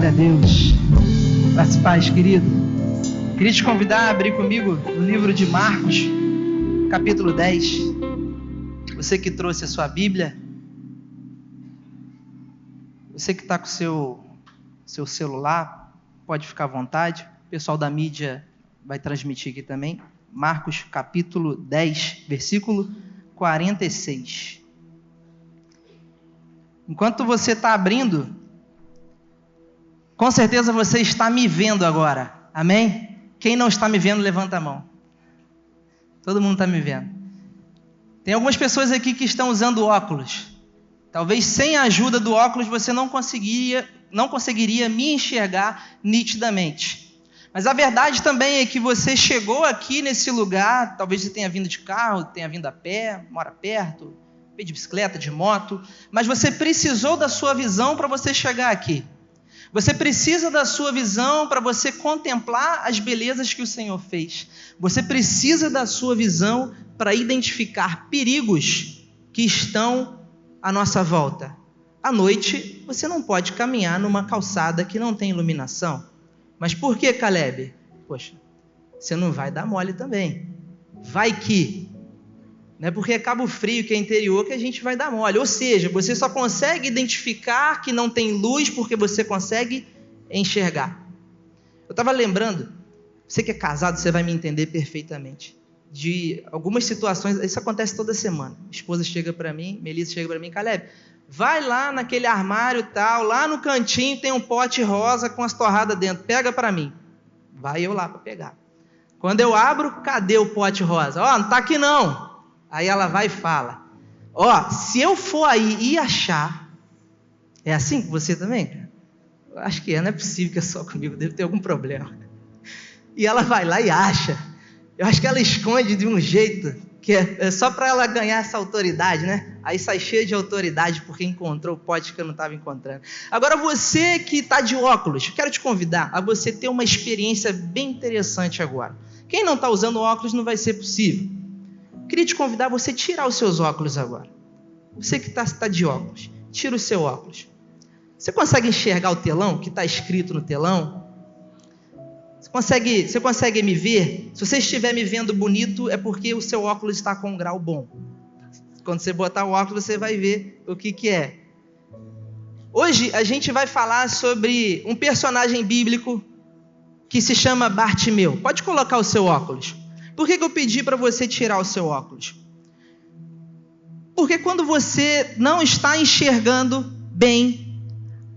Glória a Deus. Graças e paz, querido. Queria te convidar a abrir comigo no livro de Marcos, capítulo 10. Você que trouxe a sua Bíblia, você que está com o seu celular, pode ficar à vontade. O pessoal da mídia vai transmitir aqui também. Marcos, capítulo 10, versículo 46. Enquanto você está abrindo, com certeza você está me vendo agora. Amém? Quem não está me vendo, levanta a mão. Todo mundo está me vendo. Tem algumas pessoas aqui que estão usando óculos. Talvez sem a ajuda do óculos você não conseguiria me enxergar nitidamente. Mas a verdade também é que você chegou aqui nesse lugar, talvez você tenha vindo de carro, tenha vindo a pé, mora perto, veio de bicicleta, de moto, mas você precisou da sua visão para você chegar aqui. Você precisa da sua visão para você contemplar as belezas que o Senhor fez. Você precisa da sua visão para identificar perigos que estão à nossa volta. À noite, você não pode caminhar numa calçada que não tem iluminação. Mas por que, Caleb? Poxa, você não vai dar mole também. Vai que... Não é porque é Cabo Frio, que é interior, que a gente vai dar mole. Ou seja, você só consegue identificar que não tem luz porque você consegue enxergar. Eu estava lembrando, você que é casado, você vai me entender perfeitamente, de algumas situações, isso acontece toda semana. A esposa chega para mim, Melissa chega para mim, Caleb, vai lá naquele armário tal, lá no cantinho tem um pote rosa com as torradas dentro, pega para mim. Vai eu lá para pegar. Quando eu abro, cadê o pote rosa? Ó, não está aqui não. Aí ela vai e fala, se eu for aí e achar, é assim com você também? Eu acho que não é possível que é só comigo, deve ter algum problema. E ela vai lá e acha. Eu acho que ela esconde de um jeito, que é só para ela ganhar essa autoridade, né? Aí sai cheia de autoridade porque encontrou o pote que eu não estava encontrando. Agora você que está de óculos, quero te convidar a você ter uma experiência bem interessante agora. Quem não está usando óculos não vai ser possível. Queria te convidar a você tirar os seus óculos agora. Você que está de óculos, tira o seu óculos. Você consegue enxergar o telão que está escrito no telão? Você consegue me ver? Se você estiver me vendo bonito, é porque o seu óculos está com um grau bom. Quando você botar o óculos, você vai ver o que é. Hoje a gente vai falar sobre um personagem bíblico que se chama Bartimeu. Pode colocar o seu óculos. Por que eu pedi para você tirar o seu óculos? Porque quando você não está enxergando bem,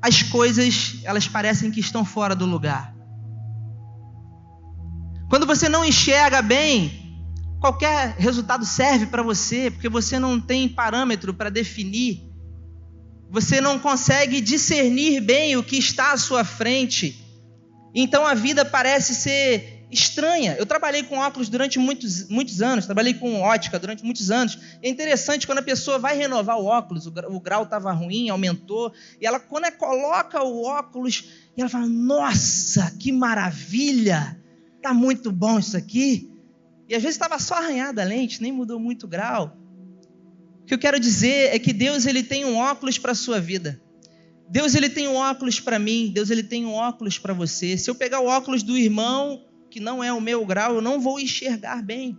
as coisas, elas parecem que estão fora do lugar. Quando você não enxerga bem, qualquer resultado serve para você, porque você não tem parâmetro para definir. Você não consegue discernir bem o que está à sua frente. Então a vida parece ser estranha. Eu trabalhei com óculos durante muitos anos, trabalhei com ótica durante muitos anos. É interessante quando a pessoa vai renovar o óculos, o grau estava ruim, aumentou, e quando ela coloca o óculos, e ela fala, nossa, que maravilha, está muito bom isso aqui. E às vezes estava só arranhada a lente, nem mudou muito o grau. O que eu quero dizer é que Deus ele tem um óculos para a sua vida. Deus ele tem um óculos para mim, Deus ele tem um óculos para você. Se eu pegar o óculos do irmão, que não é o meu grau, eu não vou enxergar bem.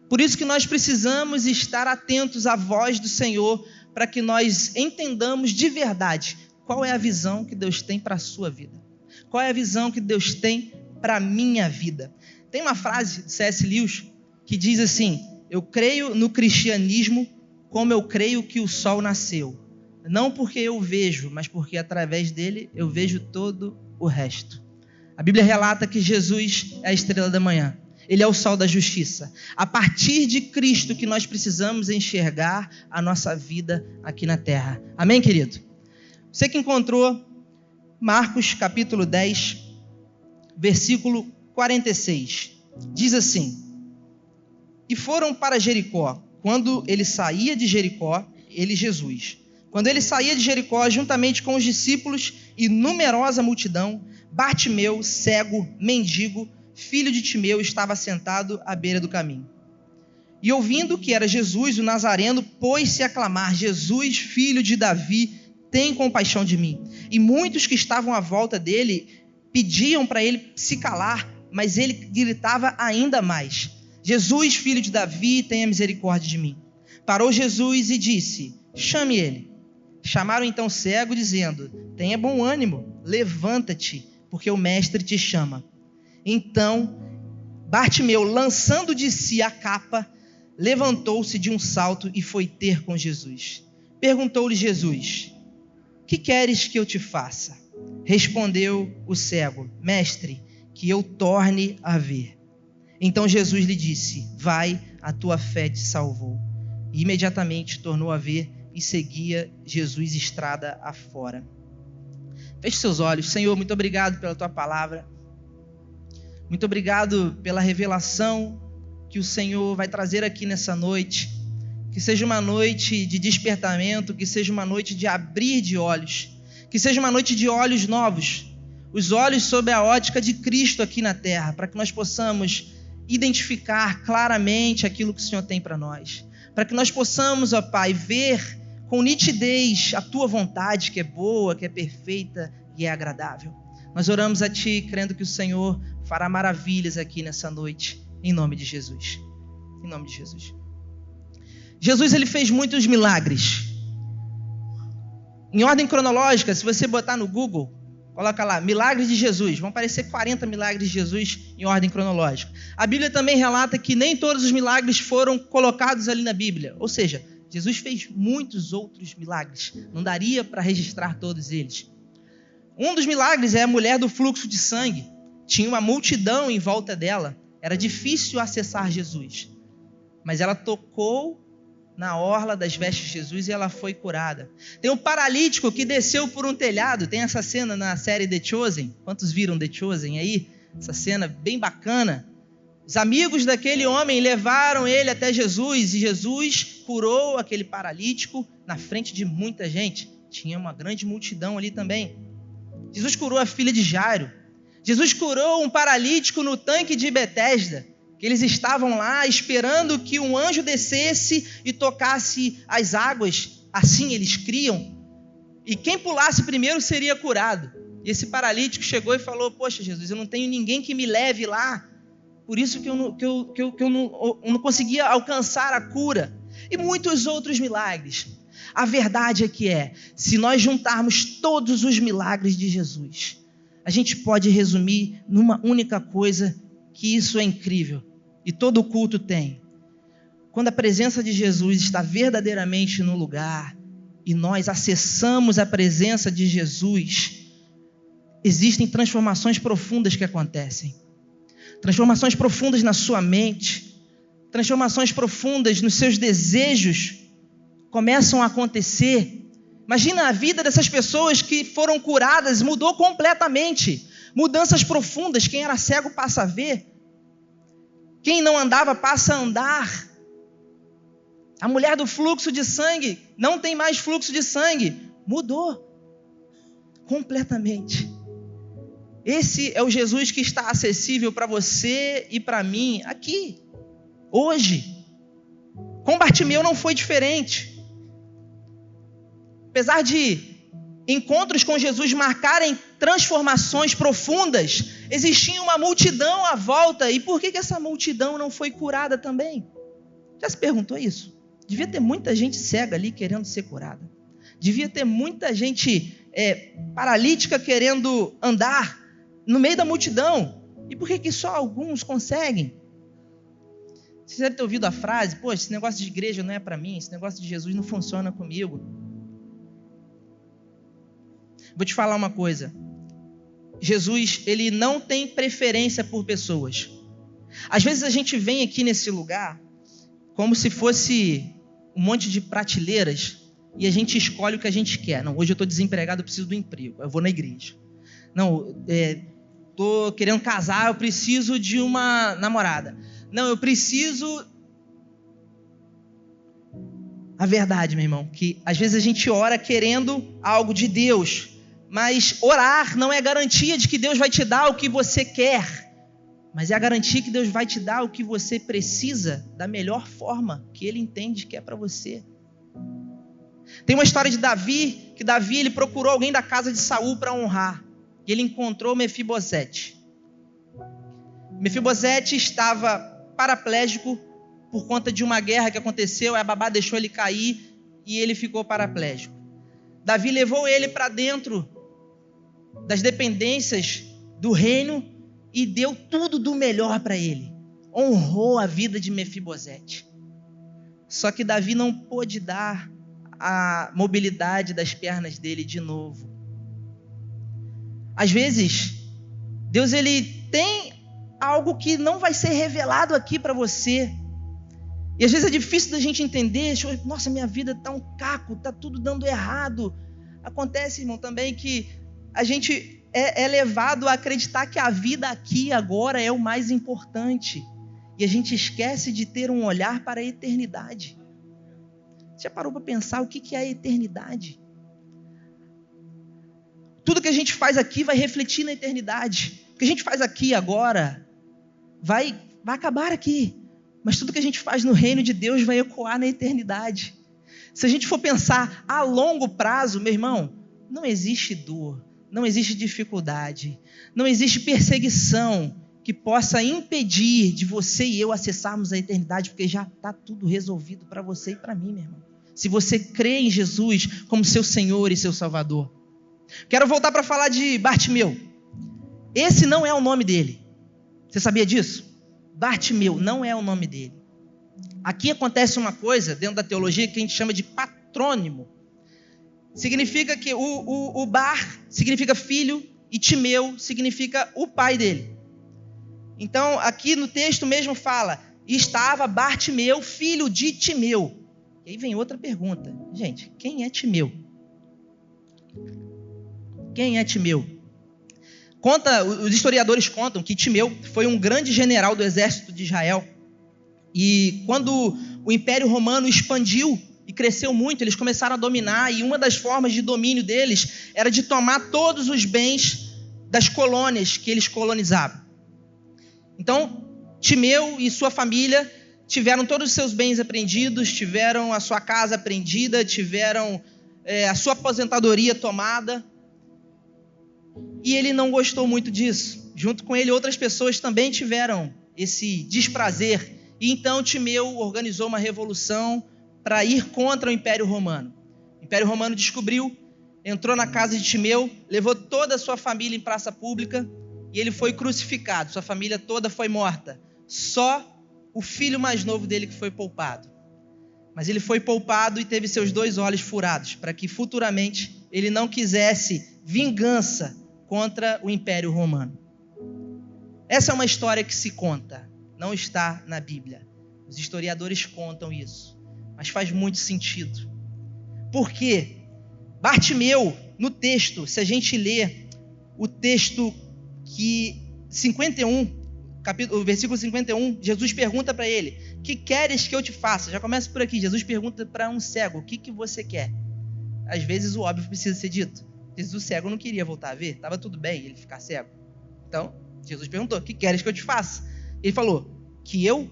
Por isso que nós precisamos estar atentos à voz do Senhor, para que nós entendamos de verdade qual é a visão que Deus tem para a sua vida. Qual é a visão que Deus tem para a minha vida. Tem uma frase de C.S. Lewis que diz assim, eu creio no cristianismo como eu creio que o sol nasceu. Não porque eu vejo, mas porque através dele eu vejo todo o resto. A Bíblia relata que Jesus é a estrela da manhã. Ele é o sol da justiça. A partir de Cristo que nós precisamos enxergar a nossa vida aqui na terra. Amém, querido? Você que encontrou Marcos capítulo 10, versículo 46. Diz assim, e foram para Jericó. Quando ele saía de Jericó, Jesus. Quando ele saía de Jericó, juntamente com os discípulos e numerosa multidão, Bartimeu, cego, mendigo, filho de Timeu, estava sentado à beira do caminho. E ouvindo que era Jesus, o Nazareno, pôs-se a clamar, Jesus, filho de Davi, tem compaixão de mim. E muitos que estavam à volta dele pediam para ele se calar, mas ele gritava ainda mais: Jesus, filho de Davi, tenha misericórdia de mim. Parou Jesus e disse: chame ele. Chamaram então o cego, dizendo: tenha bom ânimo, levanta-te, porque o mestre te chama. Então Bartimeu, lançando de si a capa, levantou-se de um salto e foi ter com Jesus. Perguntou-lhe Jesus: que queres que eu te faça? Respondeu o cego: mestre, que eu torne a ver. Então Jesus lhe disse: vai, a tua fé te salvou. E imediatamente tornou a ver e seguia Jesus estrada afora. Feche seus olhos. Senhor, muito obrigado pela tua palavra. Muito obrigado pela revelação que o Senhor vai trazer aqui nessa noite. Que seja uma noite de despertamento, que seja uma noite de abrir de olhos, que seja uma noite de olhos novos, os olhos sob a ótica de Cristo aqui na terra, para que nós possamos identificar claramente aquilo que o Senhor tem para nós, para que nós possamos, ó Pai, ver com nitidez a Tua vontade, que é boa, que é perfeita e é agradável. Nós oramos a Ti, crendo que o Senhor fará maravilhas aqui nessa noite, em nome de Jesus. Em nome de Jesus. Jesus, ele fez muitos milagres. Em ordem cronológica, se você botar no Google, coloca lá, milagres de Jesus, vão aparecer 40 milagres de Jesus em ordem cronológica. A Bíblia também relata que nem todos os milagres foram colocados ali na Bíblia. Ou seja, Jesus fez muitos outros milagres. Não daria para registrar todos eles. Um dos milagres é a mulher do fluxo de sangue. Tinha uma multidão em volta dela. Era difícil acessar Jesus. Mas ela tocou na orla das vestes de Jesus e ela foi curada. Tem um paralítico que desceu por um telhado. Tem essa cena na série The Chosen. Quantos viram The Chosen aí? Essa cena bem bacana. Os amigos daquele homem levaram ele até Jesus e Jesus curou aquele paralítico na frente de muita gente. Tinha uma grande multidão ali também. Jesus curou a filha de Jairo. Jesus curou um paralítico no tanque de Betesda, que eles estavam lá esperando que um anjo descesse e tocasse as águas. Assim eles criam. E quem pulasse primeiro seria curado. E esse paralítico chegou e falou: poxa, Jesus, eu não tenho ninguém que me leve lá. Por isso que eu não conseguia alcançar a cura. E muitos outros milagres. A verdade se nós juntarmos todos os milagres de Jesus, a gente pode resumir numa única coisa, que isso é incrível. E todo culto tem. Quando a presença de Jesus está verdadeiramente no lugar e nós acessamos a presença de Jesus, existem transformações profundas que acontecem. Transformações profundas na sua mente, transformações profundas nos seus desejos começam a acontecer. Imagina a vida dessas pessoas que foram curadas, mudou completamente. Mudanças profundas. Quem era cego passa a ver. Quem não andava passa a andar. A mulher do fluxo de sangue não tem mais fluxo de sangue. Mudou completamente. Esse é o Jesus que está acessível para você e para mim aqui, hoje. Com Bartimeu não foi diferente. Apesar de encontros com Jesus marcarem transformações profundas, existia uma multidão à volta. E por que essa multidão não foi curada também? Já se perguntou isso? Devia ter muita gente cega ali querendo ser curada. Devia ter muita gente paralítica querendo andar no meio da multidão. E por que só alguns conseguem? Você deve ter ouvido a frase: poxa, esse negócio de igreja não é para mim, esse negócio de Jesus não funciona comigo. Vou te falar uma coisa. Jesus, ele não tem preferência por pessoas. Às vezes a gente vem aqui nesse lugar como se fosse um monte de prateleiras e a gente escolhe o que a gente quer. Não, hoje eu estou desempregado, eu preciso do emprego, eu vou na igreja. Não, estou querendo casar, eu preciso de uma namorada. Não, eu preciso... A verdade, meu irmão, que às vezes a gente ora querendo algo de Deus, mas orar não é garantia de que Deus vai te dar o que você quer, mas é a garantia que Deus vai te dar o que você precisa da melhor forma que Ele entende que é para você. Tem uma história de Davi, que Davi ele procurou alguém da casa de Saul para honrar. E ele encontrou Mefibosete. Mefibosete estava paraplégico por conta de uma guerra que aconteceu, a babá deixou ele cair e ele ficou paraplégico. Davi levou ele para dentro das dependências do reino e deu tudo do melhor para ele. Honrou a vida de Mefibosete. Só que Davi não pôde dar a mobilidade das pernas dele de novo. Às vezes, Deus ele tem algo que não vai ser revelado aqui para você. E às vezes é difícil da gente entender. Nossa, minha vida está um caco, está tudo dando errado. Acontece, irmão, também que a gente é levado a acreditar que a vida aqui agora é o mais importante. E a gente esquece de ter um olhar para a eternidade. Você já parou para pensar o que é a eternidade? Tudo que a gente faz aqui vai refletir na eternidade. O que a gente faz aqui agora vai acabar aqui. Mas tudo que a gente faz no reino de Deus vai ecoar na eternidade. Se a gente for pensar a longo prazo, meu irmão, não existe dor, não existe dificuldade, não existe perseguição que possa impedir de você e eu acessarmos a eternidade, porque já está tudo resolvido para você e para mim, meu irmão. Se você crê em Jesus como seu Senhor e seu Salvador. Quero voltar para falar de Bartimeu. Esse não é o nome dele. Você sabia disso? Bartimeu não é o nome dele. Aqui acontece uma coisa dentro da teologia que a gente chama de patrônimo. Significa que o Bar significa filho e Timeu significa o pai dele. Então aqui no texto mesmo fala: estava Bartimeu, filho de Timeu. E aí vem outra pergunta. Gente, quem é Timeu? Quem é Timeu? Os historiadores contam que Timeu foi um grande general do exército de Israel. E quando o Império Romano expandiu e cresceu muito, eles começaram a dominar. E uma das formas de domínio deles era de tomar todos os bens das colônias que eles colonizavam. Então, Timeu e sua família tiveram todos os seus bens apreendidos, tiveram a sua casa apreendida, tiveram a sua aposentadoria tomada. E ele não gostou muito disso. Junto com ele, outras pessoas também tiveram esse desprazer. E então Timeu organizou uma revolução para ir contra o Império Romano. O Império Romano descobriu, entrou na casa de Timeu, levou toda a sua família em praça pública e ele foi crucificado. Sua família toda foi morta. Só o filho mais novo dele que foi poupado. Mas ele foi poupado e teve seus 2 olhos furados, para que futuramente ele não quisesse vingança contra o Império Romano. Essa é uma história que se conta, não está na Bíblia. Os historiadores contam isso, mas faz muito sentido. Por quê? Bartimeu, no texto, se a gente ler o texto que 51, o versículo 51, Jesus pergunta para ele: que queres que eu te faça? Já começa por aqui. Jesus pergunta para um cego: o que você quer? Às vezes o óbvio precisa ser dito. Jesus, o cego, não queria voltar a ver, estava tudo bem ele ficar cego. Então, Jesus perguntou: o que queres que eu te faça? Ele falou: que eu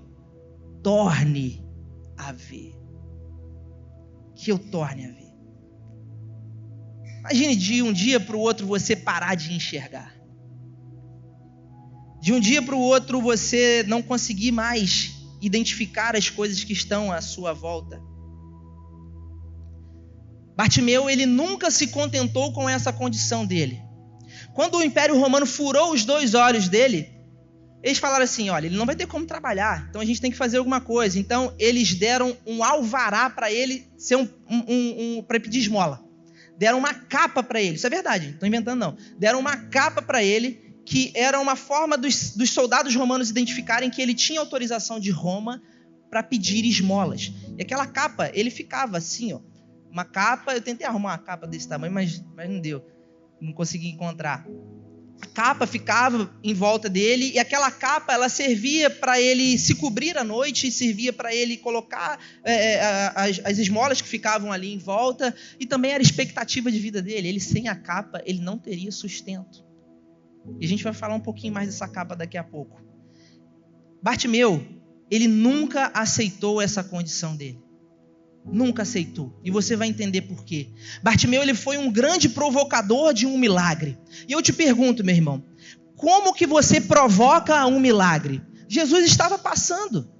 torne a ver. Que eu torne a ver. Imagine de um dia para o outro você parar de enxergar. De um dia para o outro você não conseguir mais identificar as coisas que estão à sua volta. Bartimeu, ele nunca se contentou com essa condição dele. Quando o Império Romano furou os 2 olhos dele, eles falaram assim: olha, ele não vai ter como trabalhar, então a gente tem que fazer alguma coisa. Então eles deram um alvará para ele ser para pedir esmola. Deram uma capa para ele, isso é verdade, não estou inventando não. Deram uma capa para ele, que era uma forma dos soldados romanos identificarem que ele tinha autorização de Roma para pedir esmolas. E aquela capa, ele ficava assim, ó. Uma capa, eu tentei arrumar uma capa desse tamanho, mas não deu. Não consegui encontrar. A capa ficava em volta dele e aquela capa, ela servia para ele se cobrir à noite, servia para ele colocar as esmolas que ficavam ali em volta, e também era a expectativa de vida dele. Ele sem a capa, ele não teria sustento. E a gente vai falar um pouquinho mais dessa capa daqui a pouco. Bartimeu, ele nunca aceitou essa condição dele. Nunca aceitou. E você vai entender por quê. Bartimeu, ele foi um grande provocador de um milagre. E eu te pergunto, meu irmão, como que você provoca um milagre? Jesus estava passando.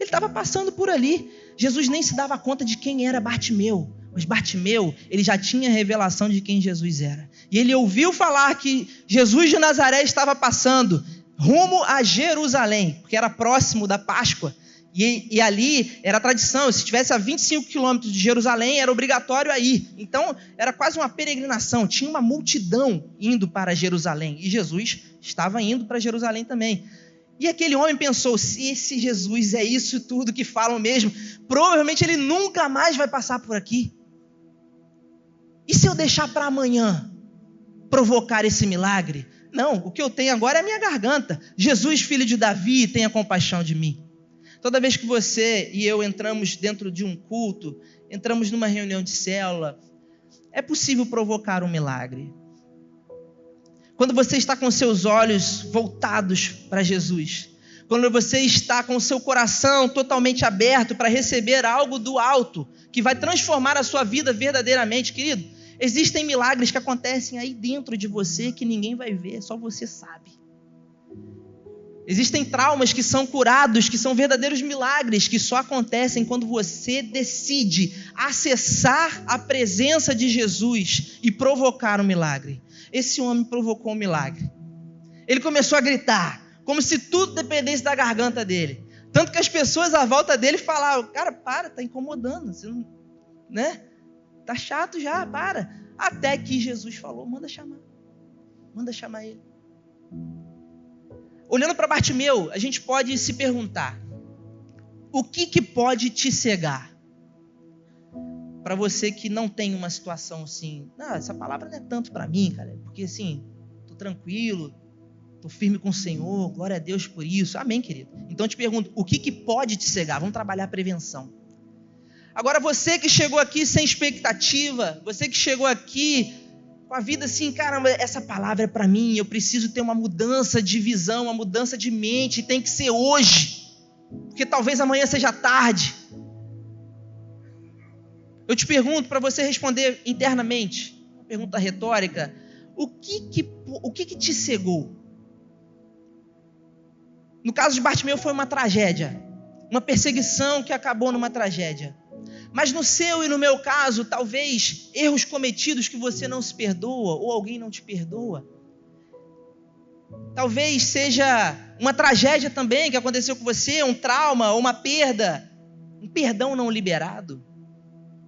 Ele estava passando por ali. Jesus nem se dava conta de quem era Bartimeu. Mas Bartimeu, ele já tinha revelação de quem Jesus era. E ele ouviu falar que Jesus de Nazaré estava passando rumo a Jerusalém, porque era próximo da Páscoa. E ali era tradição, se estivesse a 25 quilômetros de Jerusalém, era obrigatório a ir. Então, era quase uma peregrinação, tinha uma multidão indo para Jerusalém. E Jesus estava indo para Jerusalém também. E aquele homem pensou, se esse Jesus é isso tudo que falam mesmo, provavelmente ele nunca mais vai passar por aqui. E se eu deixar para amanhã provocar esse milagre? Não, o que eu tenho agora é a minha garganta. Jesus, filho de Davi, tenha compaixão de mim. Toda vez que você e eu entramos dentro de um culto, entramos numa reunião de célula, é possível provocar um milagre. Quando você está com seus olhos voltados para Jesus, quando você está com o seu coração totalmente aberto para receber algo do alto, que vai transformar a sua vida verdadeiramente, querido, existem milagres que acontecem aí dentro de você que ninguém vai ver, só você sabe. Existem traumas que são curados, que são verdadeiros milagres, que só acontecem quando você decide acessar a presença de Jesus e provocar um milagre. Esse homem provocou um milagre. Ele começou a gritar, como se tudo dependesse da garganta dele. Tanto que as pessoas à volta dele falavam, cara, para, tá incomodando, você não, né? Tá chato já, para. Até que Jesus falou, manda chamar ele. Olhando para Bartimeu, a gente pode se perguntar, o que pode te cegar? Para você que não tem uma situação assim, não, essa palavra não é tanto para mim, cara, porque assim, tô tranquilo, tô firme com o Senhor, glória a Deus por isso, amém, querido? Então eu te pergunto, o que pode te cegar? Vamos trabalhar a prevenção. Agora você que chegou aqui sem expectativa, você que chegou aqui com a vida assim, caramba, essa palavra é para mim, eu preciso ter uma mudança de visão, uma mudança de mente, tem que ser hoje, porque talvez amanhã seja tarde. Eu te pergunto para você responder internamente, uma pergunta retórica, o que te cegou? No caso de Bartimeu foi uma tragédia, uma perseguição que acabou numa tragédia. Mas no seu e no meu caso, talvez erros cometidos que você não se perdoa ou alguém não te perdoa. Talvez seja uma tragédia também que aconteceu com você, um trauma ou uma perda, um perdão não liberado.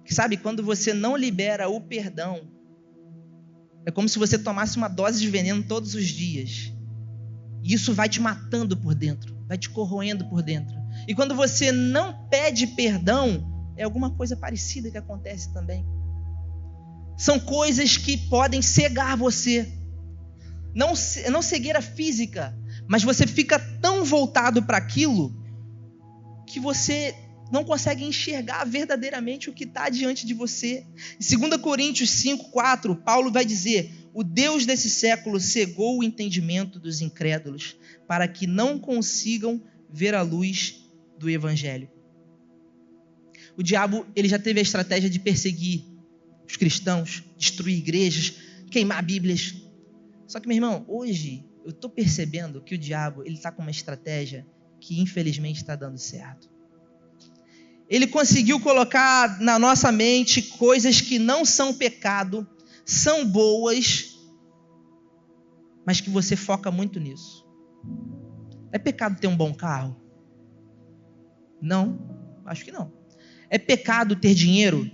Sabe, quando você não libera o perdão, é como se você tomasse uma dose de veneno todos os dias. E isso vai te matando por dentro, vai te corroendo por dentro. E quando você não pede perdão, é alguma coisa parecida que acontece também. São coisas que podem cegar você. Não cegueira física, mas você fica tão voltado para aquilo que você não consegue enxergar verdadeiramente o que está diante de você. Em 2 Coríntios 5:4, Paulo vai dizer, o Deus desse século cegou o entendimento dos incrédulos para que não consigam ver a luz do Evangelho. O diabo, ele já teve a estratégia de perseguir os cristãos, destruir igrejas, queimar bíblias. Só que, meu irmão, hoje eu estou percebendo que o diabo, ele está com uma estratégia que infelizmente está dando certo. Ele conseguiu colocar na nossa mente coisas que não são pecado, são boas, mas que você foca muito nisso. É pecado ter um bom carro? Não, acho que não. É pecado ter dinheiro?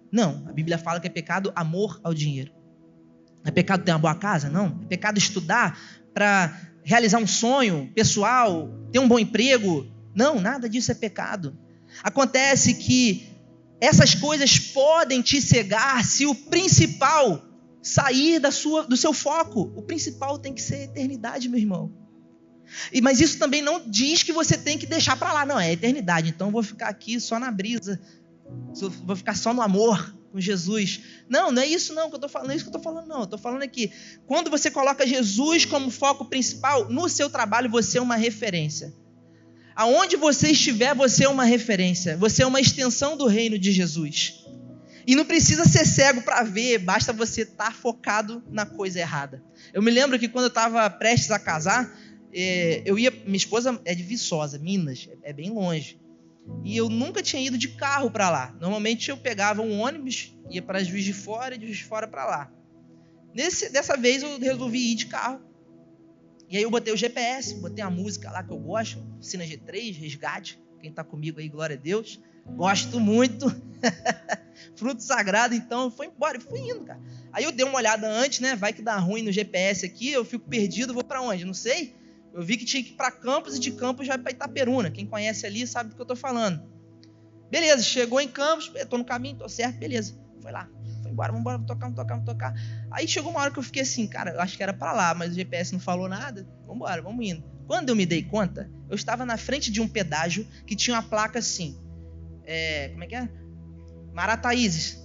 Não, a Bíblia fala que é pecado amor ao dinheiro. É pecado ter uma boa casa? Não. É pecado estudar para realizar um sonho pessoal, ter um bom emprego? Não, nada disso é pecado. Acontece que essas coisas podem te cegar se o principal sair do seu foco. O principal tem que ser a eternidade, meu irmão. Mas isso também não diz que você tem que deixar para lá. Não, é a eternidade. Então eu vou ficar aqui só na brisa. Vou ficar só no amor com Jesus. Não é isso não que eu estou falando. Não é isso que eu estou falando não. Eu estou falando aqui. Quando você coloca Jesus como foco principal, no seu trabalho você é uma referência. Aonde você estiver, você é uma referência. Você é uma extensão do reino de Jesus. E não precisa ser cego para ver, basta você estar focado na coisa errada. Eu me lembro que quando eu estava prestes a casar, minha esposa é de Viçosa, Minas, é bem longe. E eu nunca tinha ido de carro para lá. Normalmente eu pegava um ônibus, ia para Juiz de Fora e de Juiz de Fora para lá. Dessa vez eu resolvi ir de carro. E aí eu botei o GPS, botei a música lá que eu gosto, Oficina G3, Resgate. Quem está comigo aí, glória a Deus. Gosto muito. Fruto sagrado, então foi embora, fui indo, cara. Aí eu dei uma olhada antes, né? Vai que dá ruim no GPS aqui, eu fico perdido, vou para onde? Não sei. Eu vi que tinha que ir para Campos e de Campos vai para Itaperuna. Quem conhece ali sabe do que eu tô falando. Beleza, chegou em Campos, tô no caminho, tô certo, beleza. Foi lá, foi embora, vamos tocar. Aí chegou uma hora que eu fiquei assim, cara, eu acho que era para lá, mas o GPS não falou nada. Vambora, vamos indo. Quando eu me dei conta, eu estava na frente de um pedágio que tinha uma placa assim. Como é que é? Marataízes,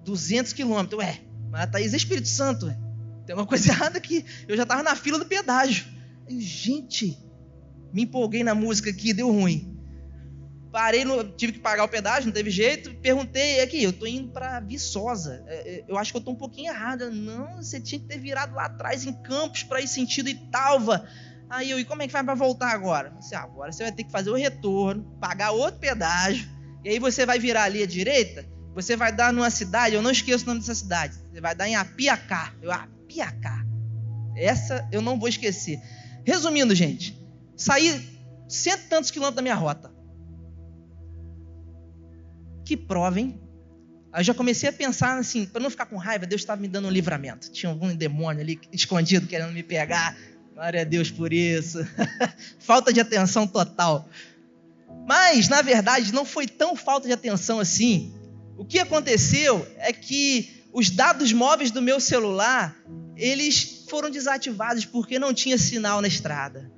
200 quilômetros. Marataízes é Espírito Santo. Tem uma coisa errada aqui. Eu já estava na fila do pedágio. Aí, gente, me empolguei na música aqui, deu ruim. Parei, tive que pagar o pedágio, não teve jeito. Perguntei, aqui, eu estou indo para Viçosa. Eu acho que eu estou um pouquinho errada. Não, você tinha que ter virado lá atrás em Campos para ir sentido Italva. Aí e como é que faz para voltar agora? Agora você vai ter que fazer o retorno, pagar outro pedágio. E aí você vai virar ali à direita, você vai dar numa cidade, eu não esqueço o nome dessa cidade, você vai dar em Apiacá. Apiacá. Essa eu não vou esquecer. Resumindo, gente, saí 100 e tantos quilômetros da minha rota. Que prova, hein? Aí eu já comecei a pensar assim, para não ficar com raiva, Deus estava me dando um livramento. Tinha algum demônio ali escondido querendo me pegar. Glória a Deus por isso. Falta de atenção total. Mas, na verdade, não foi tão falta de atenção assim. O que aconteceu é que os dados móveis do meu celular, eles foram desativados porque não tinha sinal na estrada.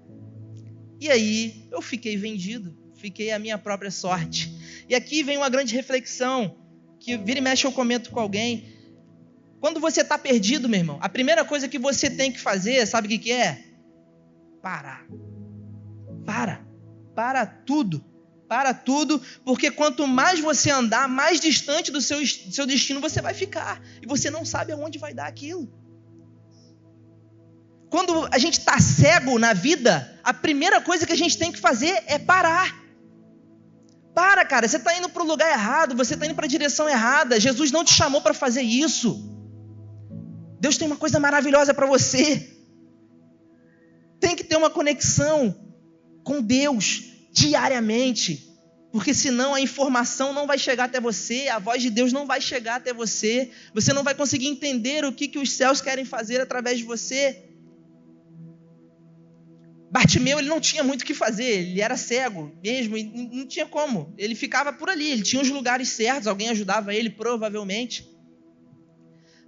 E aí, eu fiquei vendido. Fiquei à minha própria sorte. E aqui vem uma grande reflexão, que vira e mexe eu comento com alguém. Quando você está perdido, meu irmão, a primeira coisa que você tem que fazer, sabe o que é? Parar. Para tudo. Para tudo, porque quanto mais você andar, mais distante do seu destino você vai ficar. E você não sabe aonde vai dar aquilo. Quando a gente está cego na vida, a primeira coisa que a gente tem que fazer é parar. Para, cara, você está indo para o lugar errado, você está indo para a direção errada. Jesus não te chamou para fazer isso. Deus tem uma coisa maravilhosa para você. Tem que ter uma conexão com Deus diariamente, porque senão a informação não vai chegar até você, a voz de Deus não vai chegar até você, você não vai conseguir entender o que os céus querem fazer através de você. Bartimeu, ele não tinha muito o que fazer, ele era cego mesmo, e não tinha como, ele ficava por ali, ele tinha os lugares certos, alguém ajudava ele provavelmente.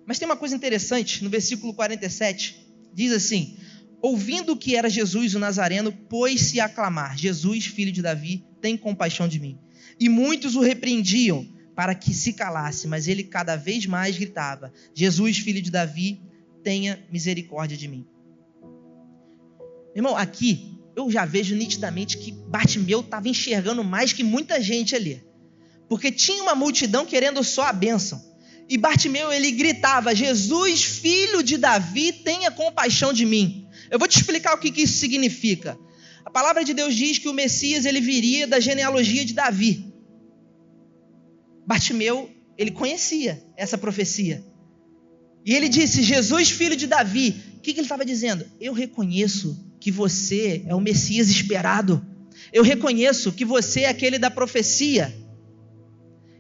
Mas tem uma coisa interessante, no versículo 47, diz assim: ouvindo que era Jesus o Nazareno, pôs-se a clamar: Jesus, filho de Davi, tem compaixão de mim. E muitos o repreendiam para que se calasse, mas ele cada vez mais gritava: Jesus, filho de Davi, tenha misericórdia de mim. Irmão, aqui eu já vejo nitidamente que Bartimeu estava enxergando mais que muita gente ali, porque tinha uma multidão querendo só a bênção. E Bartimeu, ele gritava: Jesus, filho de Davi, tenha compaixão de mim. Eu vou te explicar o que isso significa. A palavra de Deus diz que o Messias, ele viria da genealogia de Davi. Bartimeu, ele conhecia essa profecia. E ele disse: Jesus, filho de Davi. O que ele estava dizendo? Eu reconheço que você é o Messias esperado. Eu reconheço que você é aquele da profecia.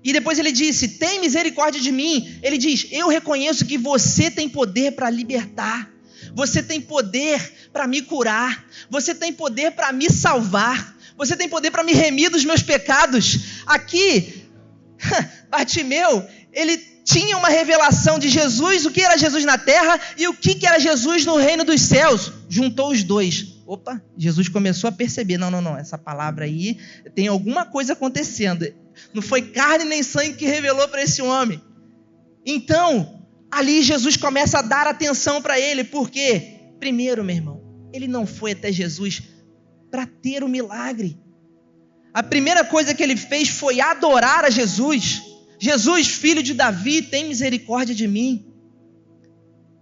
E depois ele disse: tem misericórdia de mim. Ele diz: eu reconheço que você tem poder para libertar. Você tem poder para me curar. Você tem poder para me salvar. Você tem poder para me remir dos meus pecados. Aqui, Bartimeu, ele tinha uma revelação de Jesus, o que era Jesus na terra e o que era Jesus no reino dos céus. Juntou os dois. Opa, Jesus começou a perceber: não, essa palavra aí tem alguma coisa acontecendo. Não foi carne nem sangue que revelou para esse homem. Então, ali Jesus começa a dar atenção para ele, porque, primeiro, meu irmão, ele não foi até Jesus para ter o milagre. A primeira coisa que ele fez foi adorar a Jesus. Jesus, filho de Davi, tem misericórdia de mim.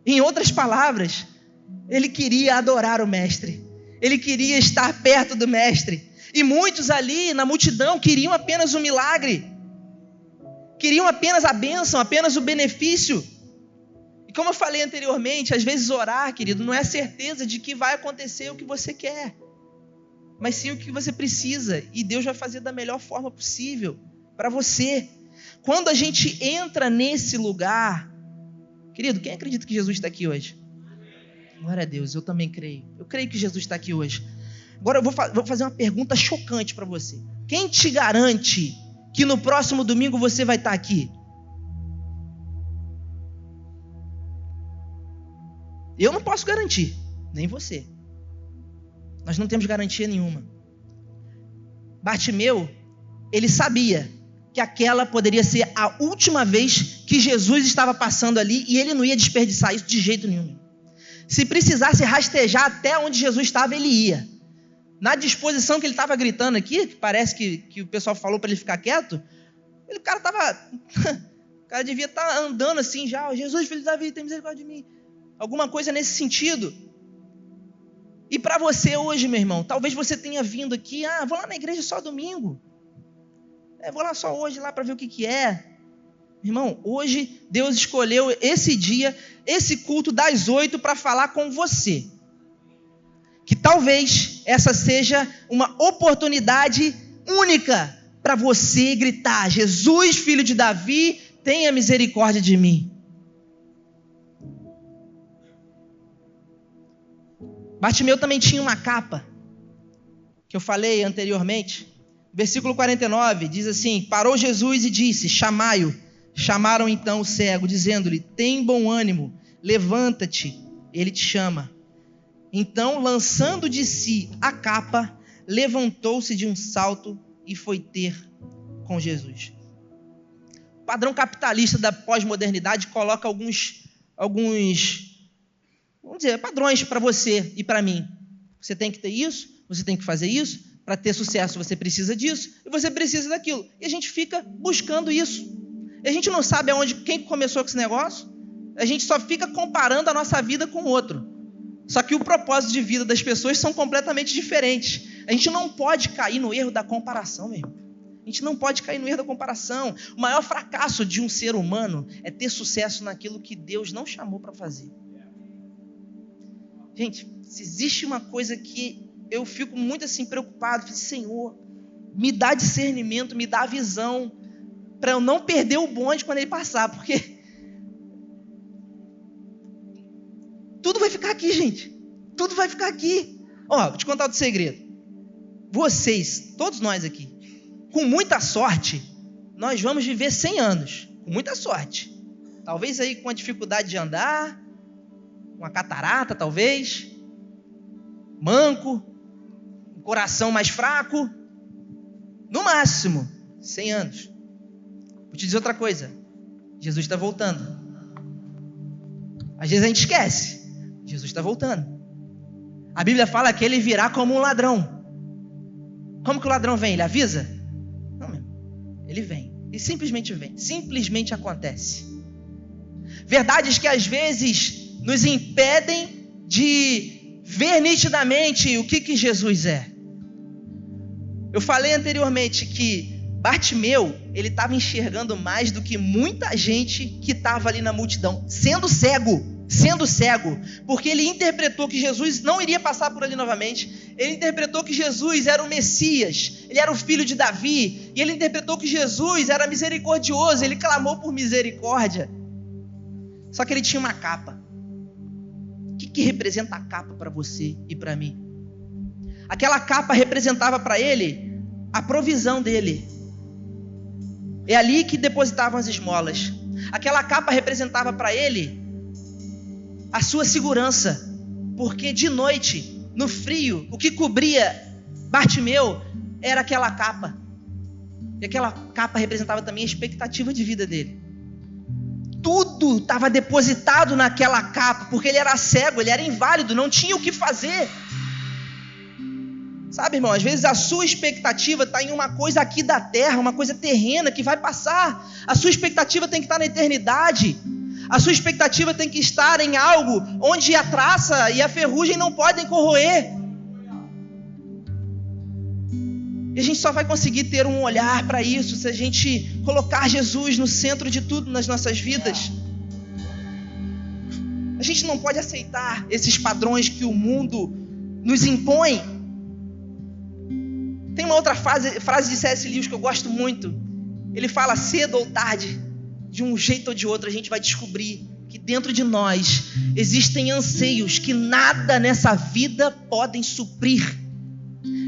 Em outras palavras, ele queria adorar o mestre. Ele queria estar perto do mestre. E muitos ali na multidão queriam apenas o milagre. Queriam apenas a bênção, apenas o benefício. E como eu falei anteriormente, às vezes orar, querido, não é certeza de que vai acontecer o que você quer, mas sim o que você precisa. E Deus vai fazer da melhor forma possível para você. Quando a gente entra nesse lugar, querido, quem acredita que Jesus está aqui hoje? Glória a Deus, eu também creio. Eu creio que Jesus está aqui hoje. Agora eu vou fazer uma pergunta chocante para você. Quem te garante que no próximo domingo você vai estar aqui? Eu não posso garantir, nem você. Nós não temos garantia nenhuma. Bartimeu, ele sabia que aquela poderia ser a última vez que Jesus estava passando ali e ele não ia desperdiçar isso de jeito nenhum. Se precisasse rastejar até onde Jesus estava, ele ia. Na disposição que ele estava gritando aqui, que parece que o pessoal falou para ele ficar quieto, o cara devia estar andando assim já. Jesus, filho de Davi, tem misericórdia de mim. Alguma coisa nesse sentido. E para você hoje, meu irmão, talvez você tenha vindo aqui, vou lá na igreja só domingo. Vou lá só hoje lá para ver o que é. Irmão, hoje Deus escolheu esse dia, esse culto das 8 para falar com você. Que talvez essa seja uma oportunidade única para você gritar: Jesus, filho de Davi, tenha misericórdia de mim. Bartimeu também tinha uma capa, que eu falei anteriormente. Versículo 49 diz assim: parou Jesus e disse: chamai-o. Chamaram então o cego, dizendo-lhe: tem bom ânimo, levanta-te, ele te chama. Então, lançando de si a capa, levantou-se de um salto e foi ter com Jesus. O padrão capitalista da pós-modernidade coloca alguns vamos dizer, padrões para você e para mim. Você tem que ter isso, você tem que fazer isso, para ter sucesso você precisa disso, e você precisa daquilo. E a gente fica buscando isso. E a gente não sabe quem começou com esse negócio, a gente só fica comparando a nossa vida com o outro. Só que o propósito de vida das pessoas são completamente diferentes. A gente não pode cair no erro da comparação, meu irmão. A gente não pode cair no erro da comparação. O maior fracasso de um ser humano é ter sucesso naquilo que Deus não chamou para fazer. Gente, se existe uma coisa que eu fico muito assim preocupado, Senhor, me dá discernimento, me dá visão, para eu não perder o bonde quando ele passar, porque tudo vai ficar aqui, gente. Tudo vai ficar aqui. Vou te contar outro segredo. Vocês, todos nós aqui, com muita sorte, nós vamos viver 100 anos. Com muita sorte. Talvez aí com a dificuldade de andar, uma catarata talvez, manco, um coração mais fraco, no máximo 100 anos. Vou te dizer outra coisa: Jesus está voltando. Às vezes a gente esquece, Jesus está voltando. A Bíblia fala que ele virá como um ladrão. Como que o ladrão vem? Ele avisa? Não, ele vem, ele simplesmente vem, simplesmente acontece. Verdades que às vezes nos impedem de ver nitidamente o que Jesus é. Eu falei anteriormente que Bartimeu, ele estava enxergando mais do que muita gente que estava ali na multidão, sendo cego, porque ele interpretou que Jesus não iria passar por ali novamente. Ele interpretou que Jesus era o Messias, ele era o filho de Davi, e ele interpretou que Jesus era misericordioso, ele clamou por misericórdia. Só que ele tinha uma capa. O que representa a capa para você e para mim? Aquela capa representava para ele a provisão dele. É ali que depositavam as esmolas. Aquela capa representava para ele a sua segurança, porque de noite, no frio, o que cobria Bartimeu era aquela capa. E aquela capa representava também a expectativa de vida dele. Tudo estava depositado naquela capa, porque ele era cego, ele era inválido, não tinha o que fazer. Sabe, irmão, às vezes a sua expectativa está em uma coisa aqui da terra, uma coisa terrena que vai passar. A sua expectativa tem que estar na eternidade. A sua expectativa tem que estar em algo onde a traça e a ferrugem não podem corroer. E a gente só vai conseguir ter um olhar para isso se a gente colocar Jesus no centro de tudo nas nossas vidas. A gente não pode aceitar esses padrões que o mundo nos impõe. Tem uma outra frase de C.S. Lewis que eu gosto muito. Ele fala: cedo ou tarde, de um jeito ou de outro, a gente vai descobrir que dentro de nós existem anseios que nada nessa vida podem suprir.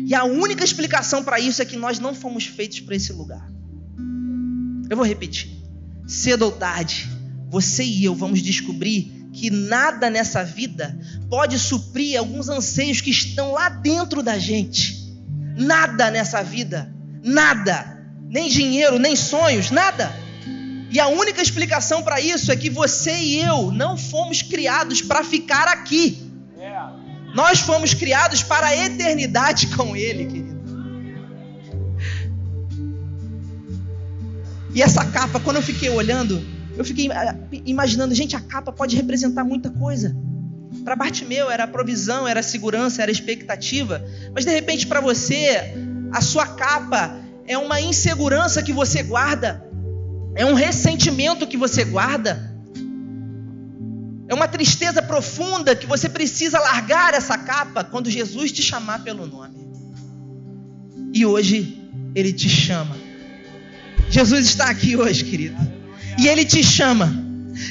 E a única explicação para isso é que nós não fomos feitos para esse lugar. Eu vou repetir. Cedo ou tarde, você e eu vamos descobrir que nada nessa vida pode suprir alguns anseios que estão lá dentro da gente. Nada nessa vida, nada, nem dinheiro, nem sonhos, nada. E a única explicação para isso é que você e eu não fomos criados para ficar aqui. Nós fomos criados para a eternidade com Ele, querido. E essa capa, quando eu fiquei olhando, eu fiquei imaginando, gente, a capa pode representar muita coisa. Para Bartimeu era a provisão, era a segurança, era a expectativa. Mas de repente para você, a sua capa é uma insegurança que você guarda. É um ressentimento que você guarda. É uma tristeza profunda que você precisa largar essa capa quando Jesus te chamar pelo nome. E hoje Ele te chama. Jesus está aqui hoje, querido. E Ele te chama.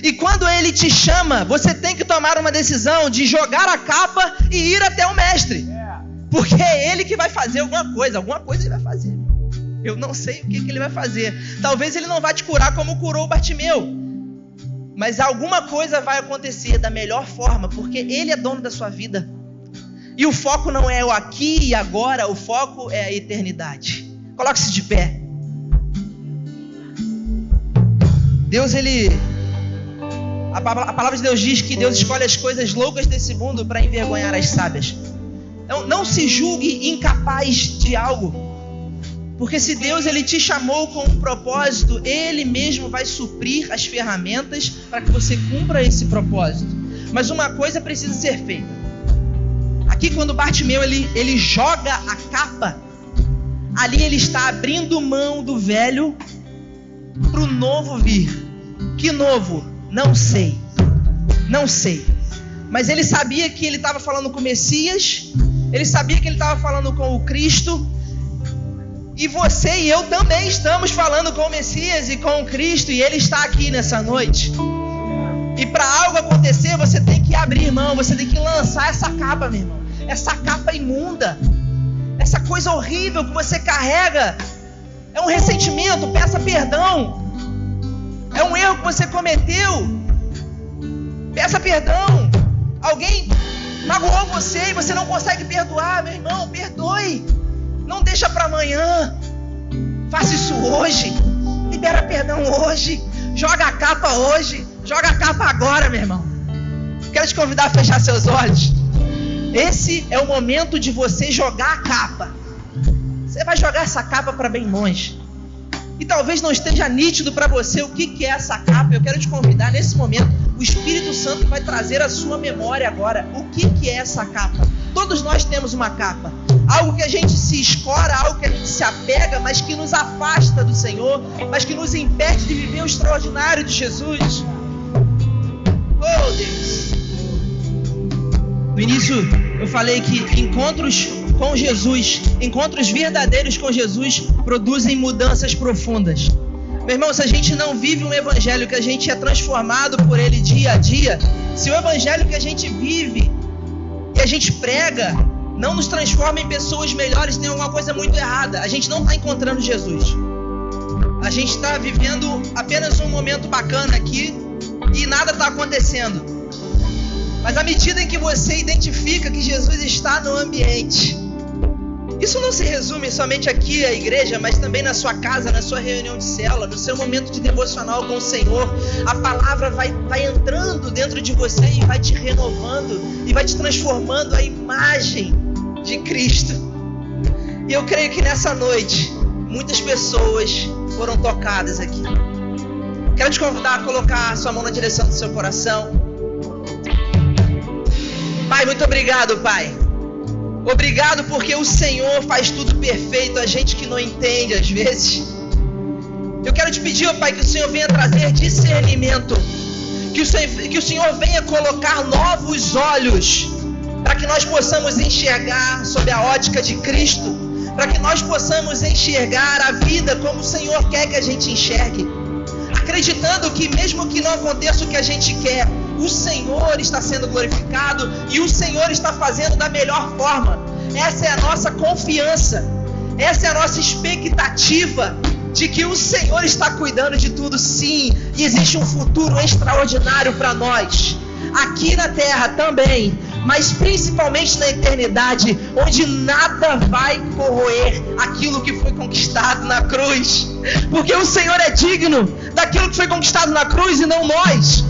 E quando Ele te chama, você tem que tomar uma decisão de jogar a capa e ir até o Mestre. Porque é Ele que vai fazer alguma coisa Ele vai fazer. Eu não sei o que Ele vai fazer. Talvez Ele não vá te curar como curou Bartimeu, mas alguma coisa vai acontecer da melhor forma, porque Ele é dono da sua vida. E o foco não é o aqui e agora, o foco é a eternidade. Coloque-se de pé. Deus, a palavra de Deus diz que Deus escolhe as coisas loucas desse mundo para envergonhar as sábias. Então, não se julgue incapaz de algo, porque se Deus Ele te chamou com um propósito, Ele mesmo vai suprir as ferramentas para que você cumpra esse propósito. Mas uma coisa precisa ser feita. Aqui, quando Bartimeu ele joga a capa, ali ele está abrindo mão do velho para o novo vir. Que novo? Não sei. Mas ele sabia que ele estava falando com o Messias, ele sabia que ele estava falando com o Cristo, e você e eu também estamos falando com o Messias e com o Cristo, e Ele está aqui nessa noite. E para algo acontecer, você tem que abrir mão, você tem que lançar essa capa, meu irmão. Essa capa imunda, essa coisa horrível que você carrega, é um ressentimento, peça perdão. É um erro que você cometeu, peça perdão. Alguém magoou você e você não consegue perdoar, meu irmão, perdoe. Não deixa para amanhã. Faça isso hoje. Libera perdão hoje. Joga a capa hoje. Joga a capa agora, meu irmão. Quero te convidar a fechar seus olhos. Esse é o momento de você jogar a capa. Você vai jogar essa capa para bem longe. E talvez não esteja nítido para você o que é essa capa. Eu quero te convidar nesse momento. O Espírito Santo vai trazer à sua memória agora o que é essa capa. Todos nós temos uma capa. Algo que a gente se escora, algo que a gente se apega, mas que nos afasta do Senhor, mas que nos impede de viver o extraordinário de Jesus. Oh, Deus! No início eu falei que encontros com Jesus, encontros verdadeiros com Jesus, produzem mudanças profundas. Meu irmão, se a gente não vive um evangelho que a gente é transformado por ele dia a dia, se o evangelho que a gente vive e a gente prega não nos transforma em pessoas melhores, tem alguma coisa muito errada. A gente não está encontrando Jesus. A gente está vivendo apenas um momento bacana aqui e nada está acontecendo. Mas à medida em que você identifica que Jesus está no ambiente, isso não se resume somente aqui à igreja, mas também na sua casa, na sua reunião de célula, no seu momento de devocional com o Senhor. A palavra vai entrando dentro de você e vai te renovando e vai te transformando à imagem de Cristo. E eu creio que nessa noite, muitas pessoas foram tocadas aqui. Quero te convidar a colocar a sua mão na direção do seu coração. Pai, muito obrigado, Pai. Obrigado porque o Senhor faz tudo perfeito, a gente que não entende às vezes. Eu quero te pedir, ó Pai, que o Senhor venha trazer discernimento, que o Senhor venha colocar novos olhos, para que nós possamos enxergar sob a ótica de Cristo, para que nós possamos enxergar a vida como o Senhor quer que a gente enxergue, acreditando que mesmo que não aconteça o que a gente quer, o Senhor está sendo glorificado e o Senhor está fazendo da melhor forma. Essa é a nossa confiança, essa é a nossa expectativa de que o Senhor está cuidando de tudo, sim, e existe um futuro extraordinário para nós, aqui na terra também, mas principalmente na eternidade, onde nada vai corroer aquilo que foi conquistado na cruz, porque o Senhor é digno daquilo que foi conquistado na cruz e não nós.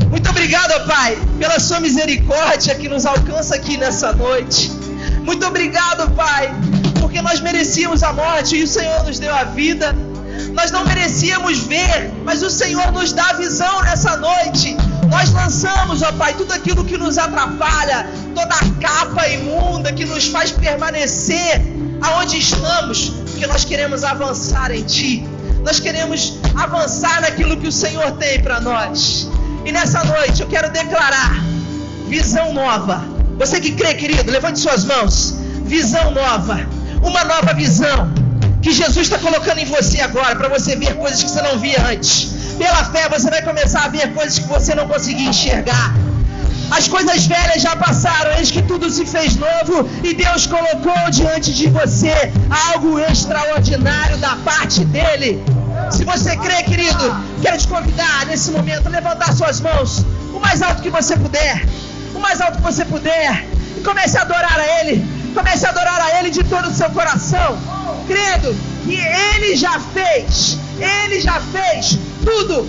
Muito obrigado, ó Pai, pela sua misericórdia que nos alcança aqui nessa noite. Muito obrigado, Pai, porque nós merecíamos a morte e o Senhor nos deu a vida. Nós não merecíamos ver, mas o Senhor nos dá visão nessa noite. Nós lançamos, ó Pai, tudo aquilo que nos atrapalha, toda a capa imunda que nos faz permanecer aonde estamos, porque nós queremos avançar em Ti. Nós queremos avançar naquilo que o Senhor tem para nós. E nessa noite eu quero declarar visão nova. Você que crê, querido, levante suas mãos. Visão nova, uma nova visão que Jesus está colocando em você agora, para você ver coisas que você não via antes. Pela fé você vai começar a ver coisas que você não conseguia enxergar. As coisas velhas já passaram, eis que tudo se fez novo, e Deus colocou diante de você algo extraordinário da parte dele. Se você crê, querido, quero te convidar nesse momento a levantar suas mãos o mais alto que você puder, o mais alto que você puder, e comece a adorar a Ele. Comece a adorar a Ele de todo o seu coração, crendo que Ele já fez tudo.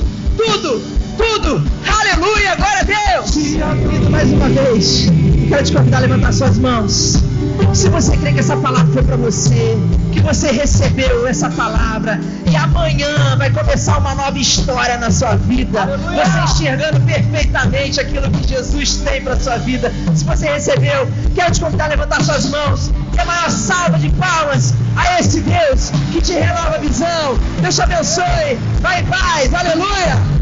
Aleluia, glória a Deus. Querido, mais uma vez, quero te convidar a levantar suas mãos. Se você crê que essa palavra foi para você, que você recebeu essa palavra, e amanhã vai começar uma nova história na sua vida, você enxergando perfeitamente aquilo que Jesus tem para sua vida. Se você recebeu, quero te convidar a levantar suas mãos. E a maior salva de palmas a esse Deus que te renova a visão. Deus te abençoe. Vai em paz. Aleluia.